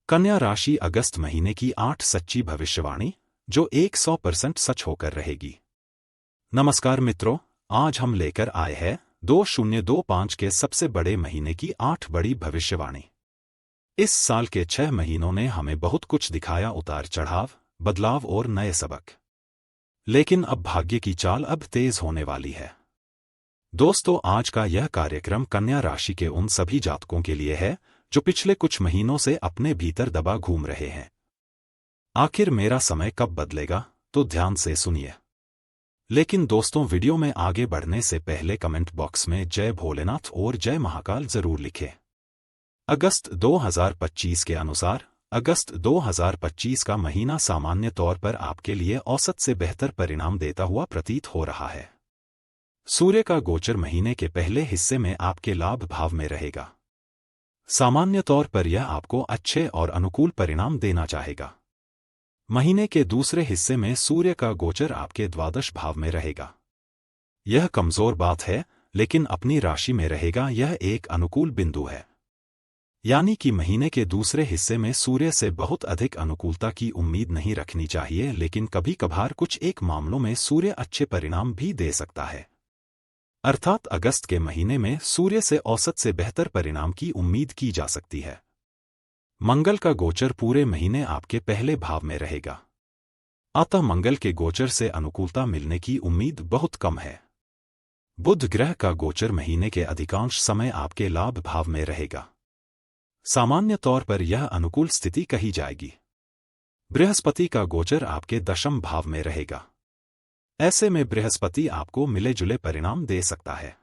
कन्या राशि अगस्त महीने की 8 सच्ची भविष्यवाणी जो 100% सच होकर रहेगी। नमस्कार मित्रों, आज हम लेकर आए हैं 2025 के सबसे बड़े महीने की 8 बड़ी भविष्यवाणी। इस साल के 6 महीनों ने हमें बहुत कुछ दिखाया, उतार चढ़ाव, बदलाव और नए सबक। लेकिन अब भाग्य की चाल अब तेज होने वाली है। दोस्तों, आज का यह कार्यक्रम कन्या राशि के उन सभी जातकों के लिए है जो पिछले कुछ महीनों से अपने भीतर दबा घूम रहे हैं। आखिर मेरा समय कब बदलेगा, तो ध्यान से सुनिए। लेकिन दोस्तों, वीडियो में आगे बढ़ने से पहले कमेंट बॉक्स में जय भोलेनाथ और जय महाकाल जरूर लिखें। अगस्त 2025 के अनुसार अगस्त 2025 का महीना सामान्य तौर पर आपके लिए औसत से बेहतर परिणाम देता हुआ प्रतीत हो रहा है। सूर्य का गोचर महीने के पहले हिस्से में आपके लाभ भाव में रहेगा। सामान्य तौर पर यह आपको अच्छे और अनुकूल परिणाम देना चाहेगा। महीने के दूसरे हिस्से में सूर्य का गोचर आपके द्वादश भाव में रहेगा। यह कमजोर बात है, लेकिन अपनी राशि में रहेगा यह एक अनुकूल बिंदु है। यानी कि महीने के दूसरे हिस्से में सूर्य से बहुत अधिक अनुकूलता की उम्मीद नहीं रखनी चाहिए, लेकिन कभी कभार कुछ एक मामलों में सूर्य अच्छे परिणाम भी दे सकता है। अर्थात अगस्त के महीने में सूर्य से औसत से बेहतर परिणाम की उम्मीद की जा सकती है। मंगल का गोचर पूरे महीने आपके पहले भाव में रहेगा। अतः मंगल के गोचर से अनुकूलता मिलने की उम्मीद बहुत कम है। बुध ग्रह का गोचर महीने के अधिकांश समय आपके लाभ भाव में रहेगा। सामान्य तौर पर यह अनुकूल स्थिति कही जाएगी। बृहस्पति का गोचर आपके दशम भाव में रहेगा। ऐसे में बृहस्पति आपको मिले जुले परिणाम दे सकता है।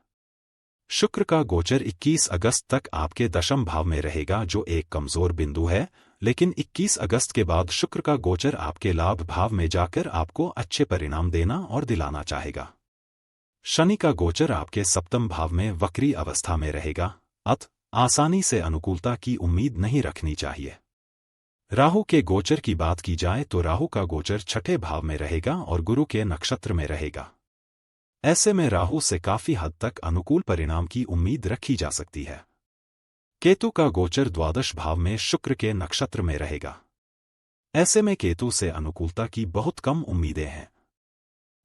शुक्र का गोचर 21 अगस्त तक आपके दशम भाव में रहेगा, जो एक कमजोर बिंदु है, लेकिन 21 अगस्त के बाद शुक्र का गोचर आपके लाभ भाव में जाकर आपको अच्छे परिणाम देना और दिलाना चाहेगा। शनि का गोचर आपके सप्तम भाव में वक्री अवस्था में रहेगा, अतः आसानी से अनुकूलता की उम्मीद नहीं रखनी चाहिए। राहु के गोचर की बात की जाए तो राहु का गोचर छठे भाव में रहेगा और गुरु के नक्षत्र में रहेगा। ऐसे में राहु से काफी हद तक अनुकूल परिणाम की उम्मीद रखी जा सकती है। केतु का गोचर द्वादश भाव में शुक्र के नक्षत्र में रहेगा। ऐसे में केतु से अनुकूलता की बहुत कम उम्मीदें हैं।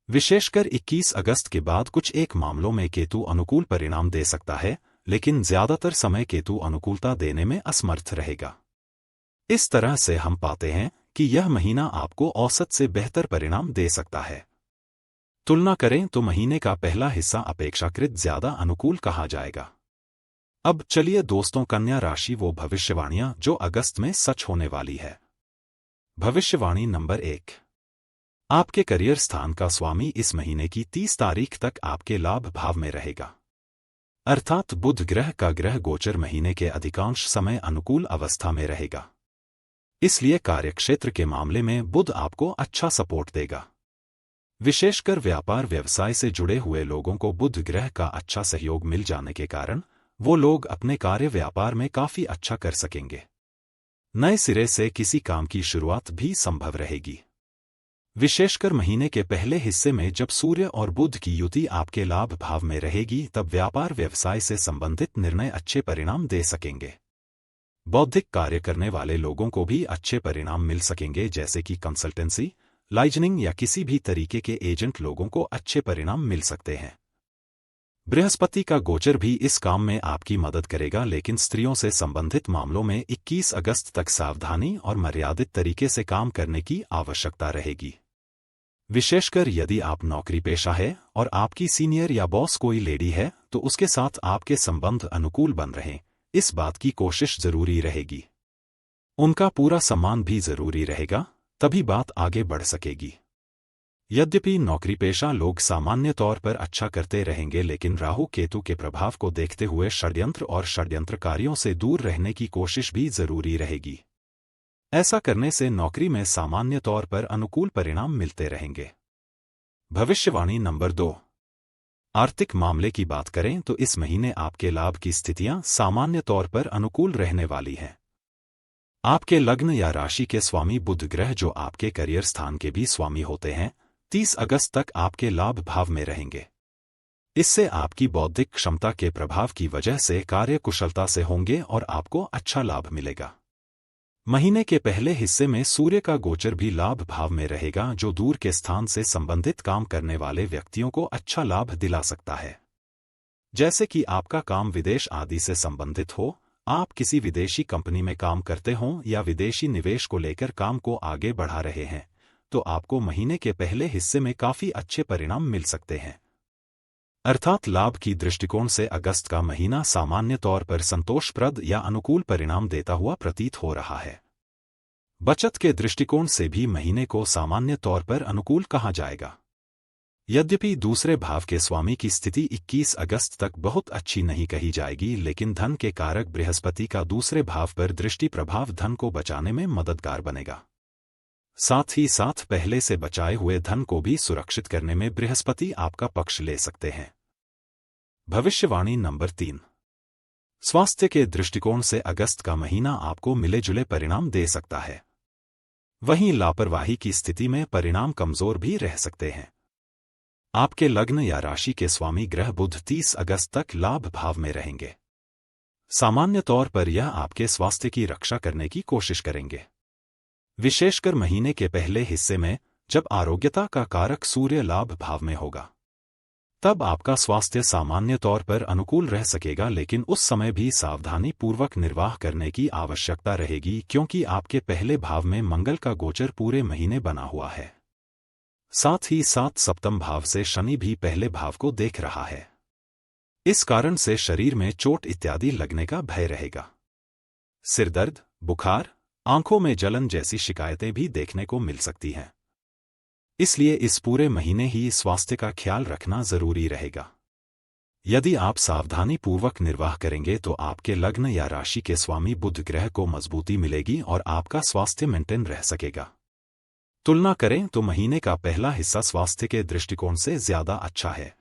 विशेषकर 21 अगस्त के बाद कुछ एक मामलों में केतु अनुकूल परिणाम दे सकता है, लेकिन ज्यादातर समय केतु अनुकूलता देने में असमर्थ रहेगा। इस तरह से हम पाते हैं कि यह महीना आपको औसत से बेहतर परिणाम दे सकता है। तुलना करें तो महीने का पहला हिस्सा अपेक्षाकृत ज्यादा अनुकूल कहा जाएगा। अब चलिए दोस्तों, कन्या राशि वो भविष्यवाणियां जो अगस्त में सच होने वाली है। भविष्यवाणी नंबर 1। आपके करियर स्थान का स्वामी इस महीने की 30 तारीख तक आपके लाभ भाव में रहेगा। अर्थात बुध ग्रह का ग्रह गोचर महीने के अधिकांश समय अनुकूल अवस्था में रहेगा। इसलिए कार्यक्षेत्र के मामले में बुध आपको अच्छा सपोर्ट देगा। विशेषकर व्यापार व्यवसाय से जुड़े हुए लोगों को बुध ग्रह का अच्छा सहयोग मिल जाने के कारण वो लोग अपने कार्य व्यापार में काफी अच्छा कर सकेंगे। नए सिरे से किसी काम की शुरुआत भी संभव रहेगी। विशेषकर महीने के पहले हिस्से में जब सूर्य और बुध की युति आपके लाभ भाव में रहेगी, तब व्यापार व्यवसाय से संबंधित निर्णय अच्छे परिणाम दे सकेंगे। बौद्धिक कार्य करने वाले लोगों को भी अच्छे परिणाम मिल सकेंगे, जैसे कि कंसल्टेंसी, लाइजनिंग या किसी भी तरीके के एजेंट लोगों को अच्छे परिणाम मिल सकते हैं। बृहस्पति का गोचर भी इस काम में आपकी मदद करेगा, लेकिन स्त्रियों से संबंधित मामलों में 21 अगस्त तक सावधानी और मर्यादित तरीके से काम करने की आवश्यकता रहेगी। विशेषकर यदि आप नौकरी पेशा है और आपकी सीनियर या बॉस कोई लेडी है, तो उसके साथ आपके संबंध अनुकूल बन रहें, इस बात की कोशिश जरूरी रहेगी। उनका पूरा सम्मान भी जरूरी रहेगा, तभी बात आगे बढ़ सकेगी। यद्यपि नौकरी पेशा लोग सामान्य तौर पर अच्छा करते रहेंगे, लेकिन राहु केतु के प्रभाव को देखते हुए षड्यंत्र और षड्यंत्रकारियों से दूर रहने की कोशिश भी जरूरी रहेगी। ऐसा करने से नौकरी में सामान्य तौर पर अनुकूल परिणाम मिलते रहेंगे। भविष्यवाणी नंबर 2। आर्थिक मामले की बात करें तो इस महीने आपके लाभ की स्थितियां सामान्य तौर पर अनुकूल रहने वाली हैं। आपके लग्न या राशि के स्वामी बुध ग्रह, जो आपके करियर स्थान के भी स्वामी होते हैं, 30 अगस्त तक आपके लाभ भाव में रहेंगे। इससे आपकी बौद्धिक क्षमता के प्रभाव की वजह से कार्य कुशलता से होंगे और आपको अच्छा लाभ मिलेगा। महीने के पहले हिस्से में सूर्य का गोचर भी लाभ भाव में रहेगा, जो दूर के स्थान से संबंधित काम करने वाले व्यक्तियों को अच्छा लाभ दिला सकता है। जैसे कि आपका काम विदेश आदि से संबंधित हो, आप किसी विदेशी कंपनी में काम करते हों या विदेशी निवेश को लेकर काम को आगे बढ़ा रहे हैं, तो आपको महीने के पहले हिस्से में काफी अच्छे परिणाम मिल सकते हैं। अर्थात लाभ की दृष्टिकोण से अगस्त का महीना सामान्य तौर पर संतोषप्रद या अनुकूल परिणाम देता हुआ प्रतीत हो रहा है। बचत के दृष्टिकोण से भी महीने को सामान्य तौर पर अनुकूल कहा जाएगा। यद्यपि दूसरे भाव के स्वामी की स्थिति 21 अगस्त तक बहुत अच्छी नहीं कही जाएगी, लेकिन धन के कारक बृहस्पति का दूसरे भाव पर दृष्टि प्रभाव धन को बचाने में मददगार बनेगा। साथ ही साथ पहले से बचाए हुए धन को भी सुरक्षित करने में बृहस्पति आपका पक्ष ले सकते हैं। भविष्यवाणी नंबर 3। स्वास्थ्य के दृष्टिकोण से अगस्त का महीना आपको मिले जुले परिणाम दे सकता है। वहीं लापरवाही की स्थिति में परिणाम कमजोर भी रह सकते हैं। आपके लग्न या राशि के स्वामी ग्रह बुध 30 अगस्त तक लाभ भाव में रहेंगे। सामान्य तौर पर यह आपके स्वास्थ्य की रक्षा करने की कोशिश करेंगे। विशेषकर महीने के पहले हिस्से में, जब आरोग्यता का कारक सूर्य लाभ भाव में होगा, तब आपका स्वास्थ्य सामान्य तौर पर अनुकूल रह सकेगा, लेकिन उस समय भी सावधानी पूर्वक निर्वाह करने की आवश्यकता रहेगी, क्योंकि आपके पहले भाव में मंगल का गोचर पूरे महीने बना हुआ है। साथ ही साथ सप्तम भाव से शनि भी पहले भाव को देख रहा है। इस कारण से शरीर में चोट इत्यादि लगने का भय रहेगा। सिरदर्द, बुखार, आंखों में जलन जैसी शिकायतें भी देखने को मिल सकती हैं। इसलिए इस पूरे महीने ही स्वास्थ्य का ख्याल रखना जरूरी रहेगा। यदि आप सावधानी पूर्वक निर्वाह करेंगे तो आपके लग्न या राशि के स्वामी बुध ग्रह को मजबूती मिलेगी और आपका स्वास्थ्य मेंटेन रह सकेगा। तुलना करें तो महीने का पहला हिस्सा स्वास्थ्य के दृष्टिकोण से ज्यादा अच्छा है।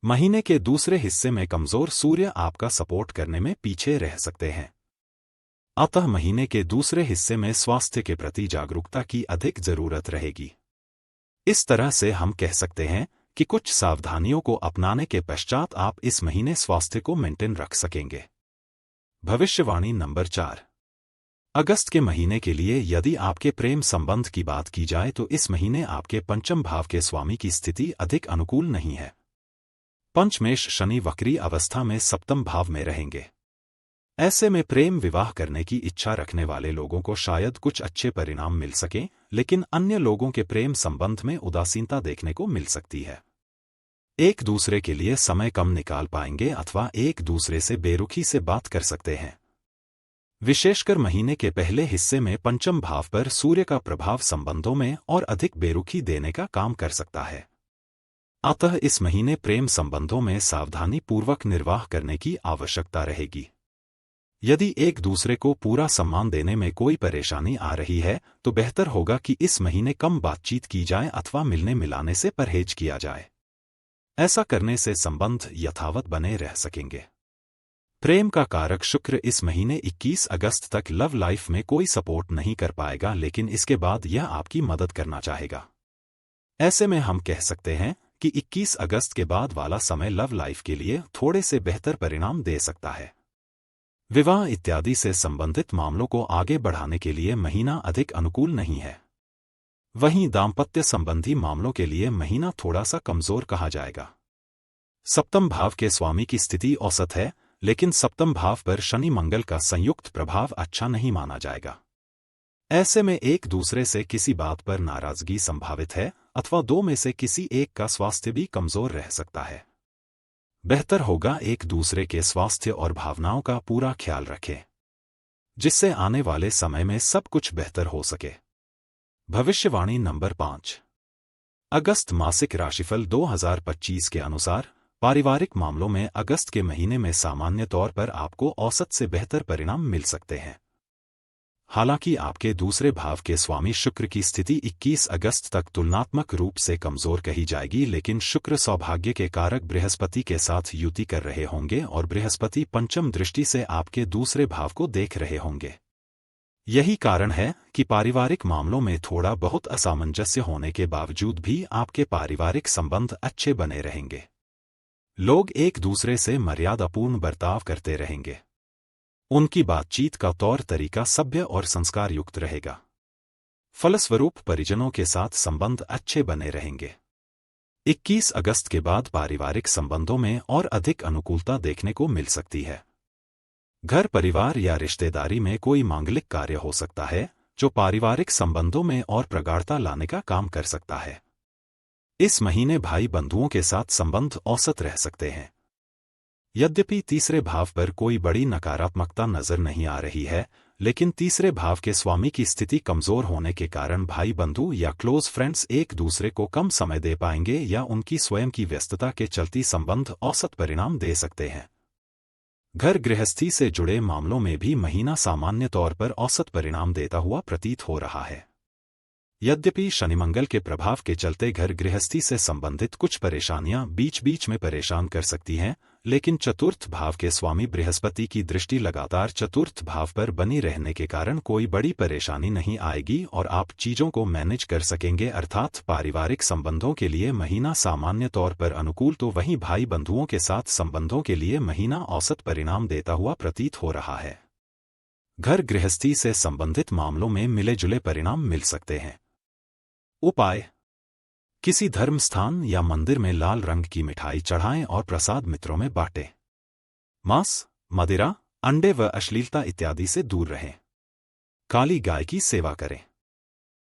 महीने के दूसरे हिस्से में कमजोर सूर्य आपका सपोर्ट करने में पीछे रह सकते हैं। अतः महीने के दूसरे हिस्से में स्वास्थ्य के प्रति जागरूकता की अधिक जरूरत रहेगी। इस तरह से हम कह सकते हैं कि कुछ सावधानियों को अपनाने के पश्चात आप इस महीने स्वास्थ्य को मेंटेन रख सकेंगे। भविष्यवाणी नंबर 4। अगस्त के महीने के लिए यदि आपके प्रेम संबंध की बात की जाए तो इस महीने आपके पंचम भाव के स्वामी की स्थिति अधिक अनुकूल नहीं है। पंचमेश शनि वक्री अवस्था में सप्तम भाव में रहेंगे। ऐसे में प्रेम विवाह करने की इच्छा रखने वाले लोगों को शायद कुछ अच्छे परिणाम मिल सके, लेकिन अन्य लोगों के प्रेम संबंध में उदासीनता देखने को मिल सकती है। एक दूसरे के लिए समय कम निकाल पाएंगे अथवा एक दूसरे से बेरुखी से बात कर सकते हैं। विशेषकर महीने के पहले हिस्से में पंचम भाव पर सूर्य का प्रभाव संबंधों में और अधिक बेरुखी देने का काम कर सकता है। अतः इस महीने प्रेम संबंधों में सावधानी पूर्वक निर्वाह करने की आवश्यकता रहेगी। यदि एक दूसरे को पूरा सम्मान देने में कोई परेशानी आ रही है तो बेहतर होगा कि इस महीने कम बातचीत की जाए अथवा मिलने मिलाने से परहेज किया जाए। ऐसा करने से संबंध यथावत बने रह सकेंगे। प्रेम का कारक शुक्र इस महीने 21 अगस्त तक लव लाइफ में कोई सपोर्ट नहीं कर पाएगा, लेकिन इसके बाद यह आपकी मदद करना चाहेगा। ऐसे में हम कह सकते हैं कि 21 अगस्त के बाद वाला समय लव लाइफ के लिए थोड़े से बेहतर परिणाम दे सकता है। विवाह इत्यादि से संबंधित मामलों को आगे बढ़ाने के लिए महीना अधिक अनुकूल नहीं है। वहीं दाम्पत्य संबंधी मामलों के लिए महीना थोड़ा सा कमजोर कहा जाएगा। सप्तम भाव के स्वामी की स्थिति औसत है, लेकिन सप्तम भाव पर शनि मंगल का संयुक्त प्रभाव अच्छा नहीं माना जाएगा। ऐसे में एक दूसरे से किसी बात पर नाराजगी संभावित है अथवा दो में से किसी एक का स्वास्थ्य भी कमजोर रह सकता है। बेहतर होगा एक दूसरे के स्वास्थ्य और भावनाओं का पूरा ख्याल रखें, जिससे आने वाले समय में सब कुछ बेहतर हो सके। भविष्यवाणी नंबर 5। अगस्त मासिक राशिफल 2025 के अनुसार पारिवारिक मामलों में अगस्त के महीने में सामान्य तौर पर आपको औसत से बेहतर परिणाम मिल सकते हैं। हालांकि आपके दूसरे भाव के स्वामी शुक्र की स्थिति 21 अगस्त तक तुलनात्मक रूप से कमजोर कही जाएगी, लेकिन शुक्र सौभाग्य के कारक बृहस्पति के साथ युति कर रहे होंगे और बृहस्पति पंचम दृष्टि से आपके दूसरे भाव को देख रहे होंगे। यही कारण है कि पारिवारिक मामलों में थोड़ा बहुत असामंजस्य होने के बावजूद भी आपके पारिवारिक संबंध अच्छे बने रहेंगे। लोग एक दूसरे से मर्यादापूर्ण बर्ताव करते रहेंगे। उनकी बातचीत का तौर तरीका सभ्य और संस्कार युक्त रहेगा। फलस्वरूप परिजनों के साथ संबंध अच्छे बने रहेंगे। 21 अगस्त के बाद पारिवारिक संबंधों में और अधिक अनुकूलता देखने को मिल सकती है। घर परिवार या रिश्तेदारी में कोई मांगलिक कार्य हो सकता है जो पारिवारिक संबंधों में और प्रगाढ़ता लाने का काम कर सकता है। इस महीने भाई बंधुओं के साथ संबंध औसत रह सकते हैं। यद्यपि तीसरे भाव पर कोई बड़ी नकारात्मकता नजर नहीं आ रही है, लेकिन तीसरे भाव के स्वामी की स्थिति कमजोर होने के कारण भाई बंधु या क्लोज फ्रेंड्स एक दूसरे को कम समय दे पाएंगे या उनकी स्वयं की व्यस्तता के चलती संबंध औसत परिणाम दे सकते हैं। घर गृहस्थी से जुड़े मामलों में भी महीना सामान्य तौर पर औसत परिणाम देता हुआ प्रतीत हो रहा है। यद्यपि शनि मंगल के प्रभाव के चलते घर गृहस्थी से संबंधित कुछ परेशानियां बीच बीच में परेशान कर सकती हैं, लेकिन चतुर्थ भाव के स्वामी बृहस्पति की दृष्टि लगातार चतुर्थ भाव पर बनी रहने के कारण कोई बड़ी परेशानी नहीं आएगी और आप चीजों को मैनेज कर सकेंगे। अर्थात पारिवारिक संबंधों के लिए महीना सामान्य तौर पर अनुकूल, तो वहीं भाई बंधुओं के साथ संबंधों के लिए महीना औसत परिणाम देता हुआ प्रतीत हो रहा है। घर गृहस्थी से संबंधित मामलों में मिले जुले परिणाम मिल सकते हैं। उपाय: किसी धर्म स्थान या मंदिर में लाल रंग की मिठाई चढ़ाएं और प्रसाद मित्रों में बांटें। मांस, मदिरा, अंडे व अश्लीलता इत्यादि से दूर रहें। काली गाय की सेवा करें।